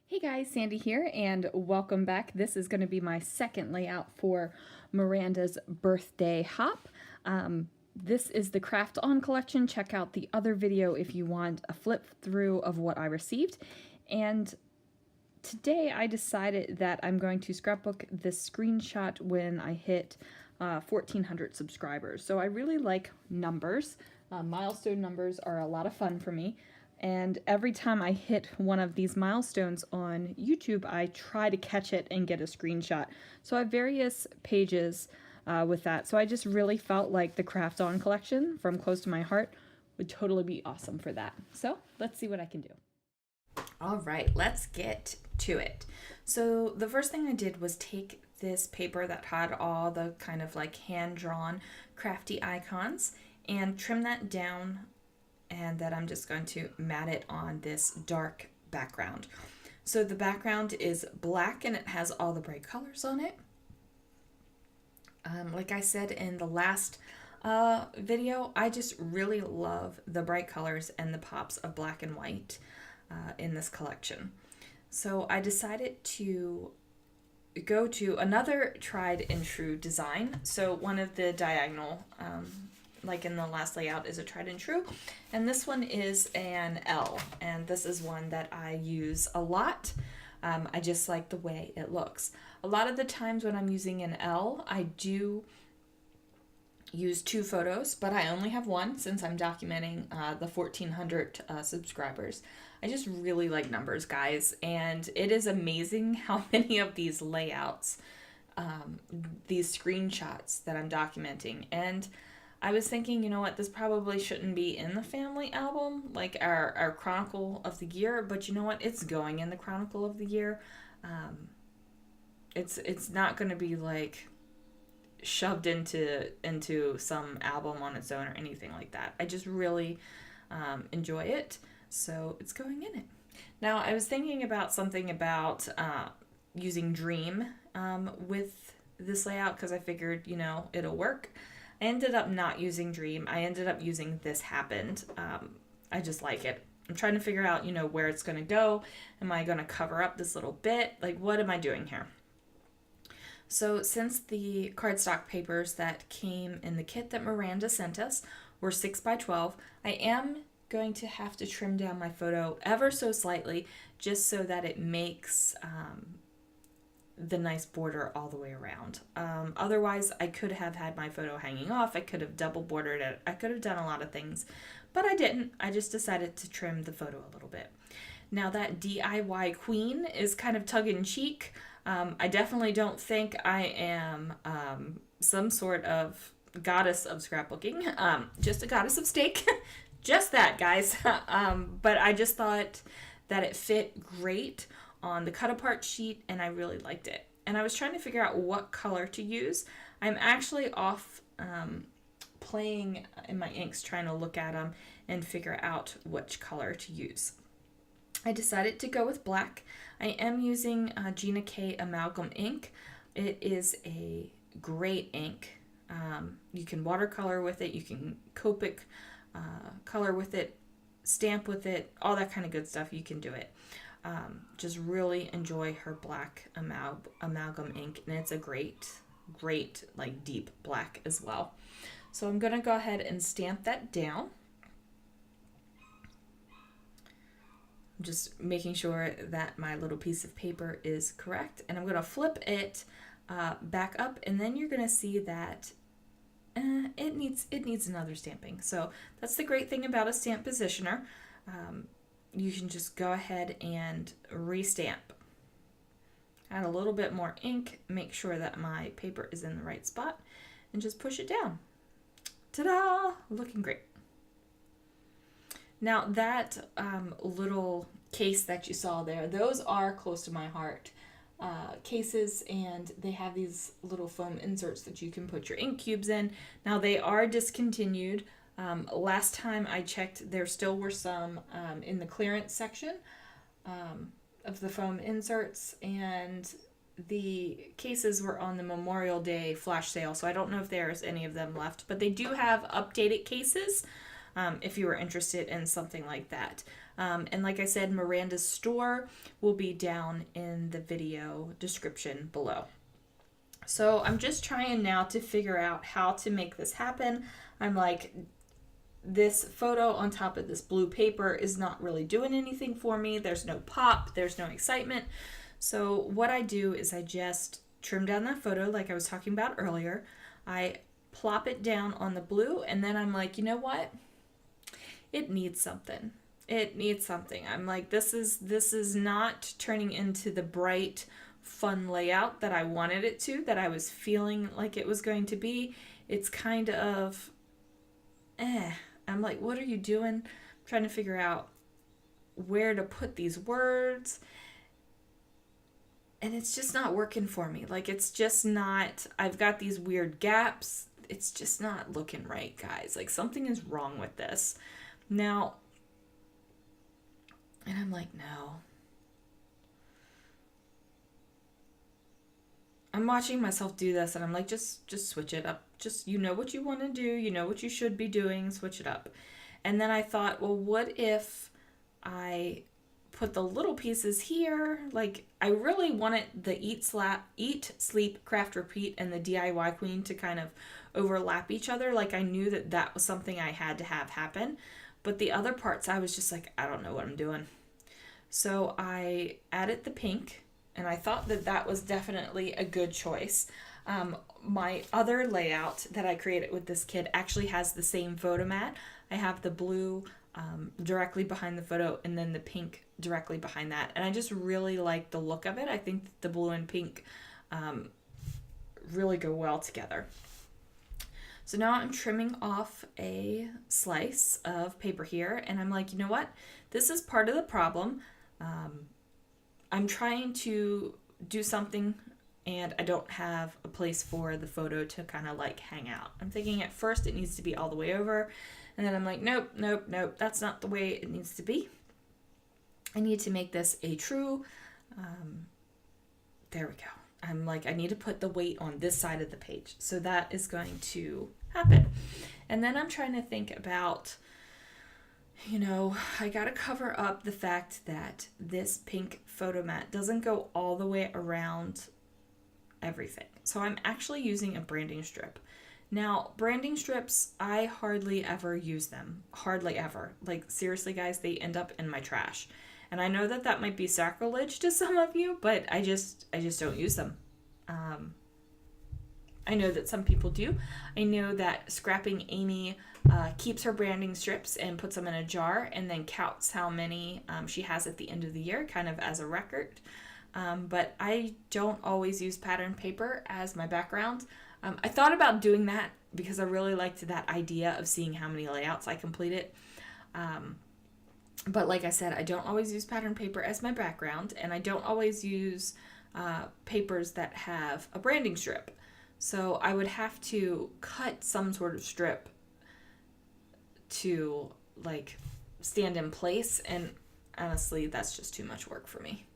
Hey guys, Sandy here, and welcome back. This is going to be my second layout for Miranda's birthday hop. This is the Craft On collection. Check out the other video if you want a flip through of what I received. And today I decided that I'm going to scrapbook this screenshot when I hit 1,400 subscribers. So I really like numbers. Milestone numbers are a lot of fun for me. And every time I hit one of these milestones on YouTube, I try to catch it and get a screenshot. So I have various pages with that. So I just really felt like the Craft On collection from Close to My Heart would totally be awesome for that. So let's see what I can do. All right, let's get to it. So the first thing I did was take this paper that had all the kind of like hand-drawn crafty icons and trim that down, and then I'm just going to mat it on this dark background. So the background is black and it has all the bright colors on it. Like I said in the last video, I just really love the bright colors and the pops of black and white in this collection. So I decided to go to another tried and true design. So one of the diagonal, like in the last layout, is a tried and true, and this one is an L, and this is one that I use a lot. I just like the way it looks. A lot of the times when I'm using an L, I do use two photos, but I only have one since I'm documenting the 1,400 subscribers. I just really like numbers, guys, and it is amazing how many of these layouts, these screenshots that I'm documenting. And I was thinking, you know what, this probably shouldn't be in the family album, like our Chronicle of the Year, but you know what, it's going in the Chronicle of the Year. It's not going to be like shoved into some album on its own or anything like that. I just really enjoy it, so it's going in it. Now, I was thinking about something about using Dream with this layout because I figured, you know, it'll work. I ended up not using Dream. I ended up using This Happened. I just like it. I'm trying to figure out, you know, where it's going to go. Am I going to cover up this little bit? Like, what am I doing here? So since the cardstock papers that came in the kit that Miranda sent us were 6x12, I am going to have to trim down my photo ever so slightly just so that it makes the nice border all the way around. Otherwise, I could have had my photo hanging off. I could have double bordered it. I could have done a lot of things, but I didn't. I just decided to trim the photo a little bit. Now that DIY queen is kind of tongue-in-cheek. I definitely don't think I am some sort of goddess of scrapbooking, just a goddess of steak. Just that, guys. But I just thought that it fit great on the cut apart sheet, and I really liked it. And I was trying to figure out what color to use. I'm actually off playing in my inks, trying to look at them and figure out which color to use. I decided to go with black. I am using Gina K Amalgam ink. It is a great ink. You can watercolor with it, you can Copic color with it, stamp with it, all that kind of good stuff. You can do it. Just really enjoy her black amalgam ink, and it's a great, like deep black as well. So I'm gonna go ahead and stamp that down. I'm just making sure that my little piece of paper is correct, and I'm going to flip it back up, and then you're going to see that it needs another stamping. So that's the great thing about a stamp positioner. You can just go ahead and restamp. Add a little bit more ink, make sure that my paper is in the right spot, and just push it down. Ta-da! Looking great. Now that little case that you saw there, those are Close to My Heart cases, and they have these little foam inserts that you can put your ink cubes in. Now they are discontinued. Last time I checked, there still were some in the clearance section of the foam inserts, and the cases were on the Memorial Day flash sale, so I don't know if there's any of them left, but they do have updated cases. if you were interested in something like that. And like I said, Miranda's store will be down in the video description below. So I'm just trying now to figure out how to make this happen. I'm like, this photo on top of this blue paper is not really doing anything for me. There's no pop, there's no excitement. So what I do is I just trim down that photo like I was talking about earlier. I plop it down on the blue, and then I'm like, you know what? It needs something. It needs something. I'm like, this is not turning into the bright, fun layout that I wanted it to, that I was feeling like it was going to be. It's kind of I'm like, what are you doing? I'm trying to figure out where to put these words. And it's just not working for me. Like, it's just not, I've got these weird gaps. It's just not looking right, guys. Like, something is wrong with this. Now, and I'm like, no. I'm watching myself do this, and I'm like, just switch it up. Just, you know what you want to do. You know what you should be doing. Switch it up. And then I thought, well, what if I put the little pieces here? Like, I really wanted the Eat, Sleep, Craft, Repeat, and the DIY Queen to kind of overlap each other. Like, I knew that that was something I had to have happen. But the other parts, I was just like, I don't know what I'm doing. So I added the pink, and I thought that that was definitely a good choice. My other layout that I created with this kit actually has the same photo mat. I have the blue directly behind the photo, and then the pink directly behind that. And I just really like the look of it. I think the blue and pink really go well together. So now I'm trimming off a slice of paper here, and I'm like, you know what? This is part of the problem. I'm trying to do something, and I don't have a place for the photo to kind of like hang out. I'm thinking at first it needs to be all the way over, and then I'm like, nope, that's not the way it needs to be. I need to make this a true, there we go. I'm like, I need to put the weight on this side of the page. So that is going to happen. And then I'm trying to think about, you know, I got to cover up the fact that this pink photo mat doesn't go all the way around everything. So I'm actually using a branding strip. Now, branding strips, I hardly ever use them. Hardly ever. Like, seriously, guys, they end up in my trash. And I know that that might be sacrilege to some of you, but I just don't use them. I know that some people do. I know that Scrapping Amy keeps her branding strips and puts them in a jar and then counts how many she has at the end of the year, kind of as a record. But I don't always use pattern paper as my background. I thought about doing that because I really liked that idea of seeing how many layouts I completed. But like I said, I don't always use pattern paper as my background, and I don't always use papers that have a branding strip. So I would have to cut some sort of strip to like stand in place, and honestly, that's just too much work for me.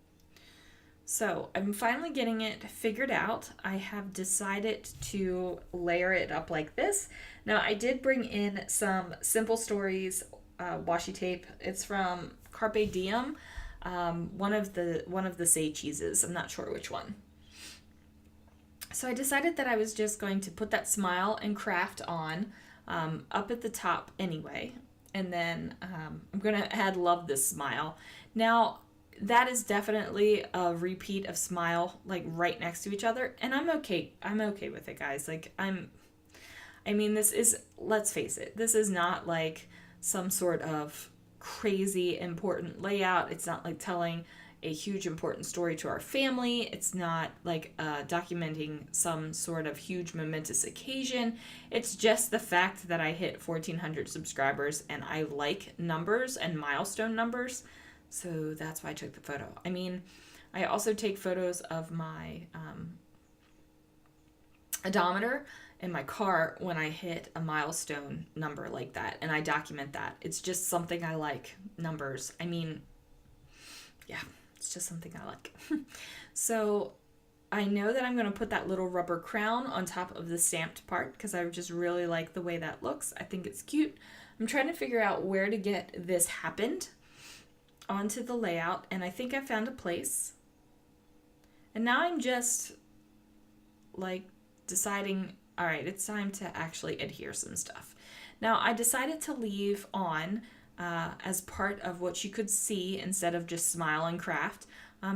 So I'm finally getting it figured out. I have decided to layer it up like this. Now I did bring in some Simple Stories washi tape. It's from Carpe Diem, one of the Say cheeses. I'm not sure which one. So I decided that I was just going to put that Smile and Craft on up at the top anyway, and then I'm gonna add Love This Smile. Now that is definitely a repeat of Smile, like right next to each other, and I'm okay with it, guys. Like I mean, this is, let's face it, this is not like some sort of crazy important layout. It's not like telling a huge important story to our family. It's not like documenting some sort of huge momentous occasion. It's just the fact that I hit 1,400 subscribers, and I like numbers and milestone numbers. So that's why I took the photo. I mean, I also take photos of my odometer in my car when I hit a milestone number like that, and I document that. It's just something I like, numbers. I mean, yeah, it's just something I like. So I know that I'm going to put that little rubber crown on top of the stamped part because I just really like the way that looks. I think it's cute. I'm trying to figure out where to get this happened onto the layout, and I think I found a place. And now I'm just like deciding, all right, it's time to actually adhere some stuff. Now I decided to leave on as part of what you could see instead of just smile and craft,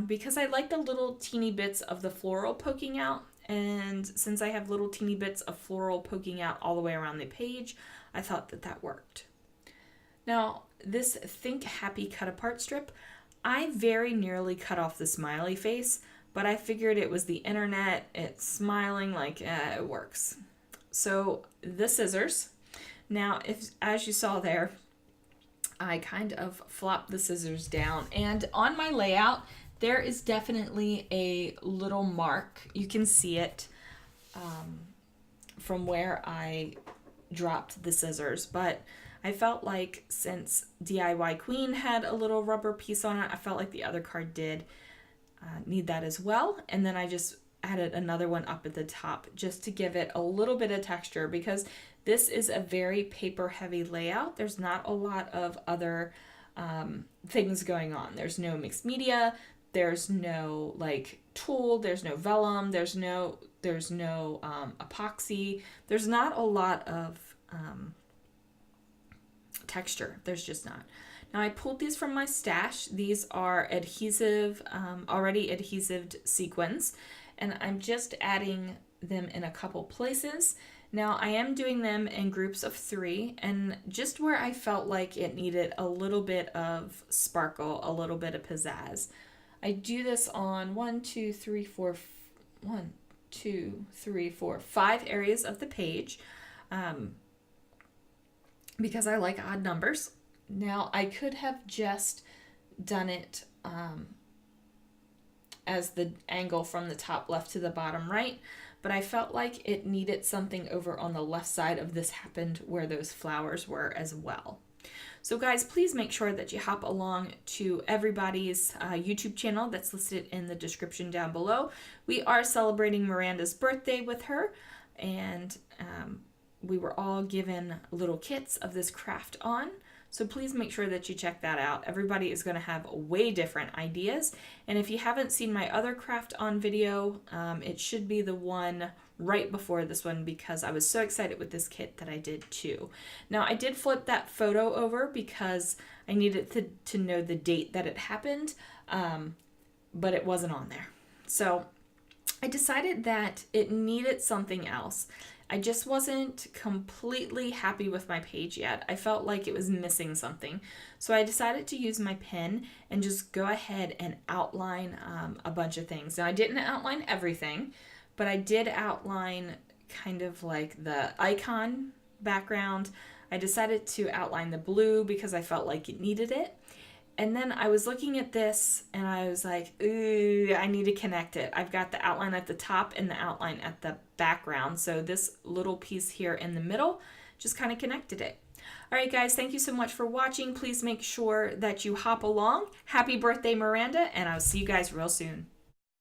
because I like the little teeny bits of the floral poking out. And since I have little teeny bits of floral poking out all the way around the page, I thought that that worked. Now, this Think Happy cut apart strip, I very nearly cut off the smiley face, but I figured it was the internet, it's smiling, like, it works. So the scissors. Now, if as you saw there, I kind of flopped the scissors down, and on my layout, there is definitely a little mark. You can see it from where I dropped the scissors, but I felt like since DIY Queen had a little rubber piece on it, I felt like the other card did need that as well. And then I just added another one up at the top just to give it a little bit of texture, because this is a very paper heavy layout. There's not a lot of other things going on. There's no mixed media, there's no like tulle, there's no vellum, there's no epoxy. There's not a lot of texture. There's just not. Now I pulled these from my stash. These are adhesive, already adhesive sequins, and I'm just adding them in a couple places. Now I am doing them in groups of 3, and just where I felt like it needed a little bit of sparkle, a little bit of pizzazz. I do this on 5 areas of the page, because I like odd numbers. Now I could have just done it as the angle from the top left to the bottom right, but I felt like it needed something over on the left side of this happened where those flowers were as well. So guys, please make sure that you hop along to everybody's YouTube channel that's listed in the description down below. We are celebrating Miranda's birthday with her, and we were all given little kits of this craft on. So please make sure that you check that out. Everybody is going to have way different ideas. And if you haven't seen my other craft on video, it should be the one right before this one, because I was so excited with this kit that I did 2. Now I did flip that photo over because I needed to know the date that it happened, but it wasn't on there. So I decided that it needed something else. I just wasn't completely happy with my page yet. I felt like it was missing something. So I decided to use my pen and just go ahead and outline a bunch of things. Now I didn't outline everything, but I did outline kind of like the icon background. I decided to outline the blue because I felt like it needed it. And then I was looking at this and I was like, ooh, I need to connect it. I've got the outline at the top and the outline at the background. So this little piece here in the middle just kind of connected it. All right, guys, thank you so much for watching. Please make sure that you hop along. Happy birthday, Miranda, and I'll see you guys real soon.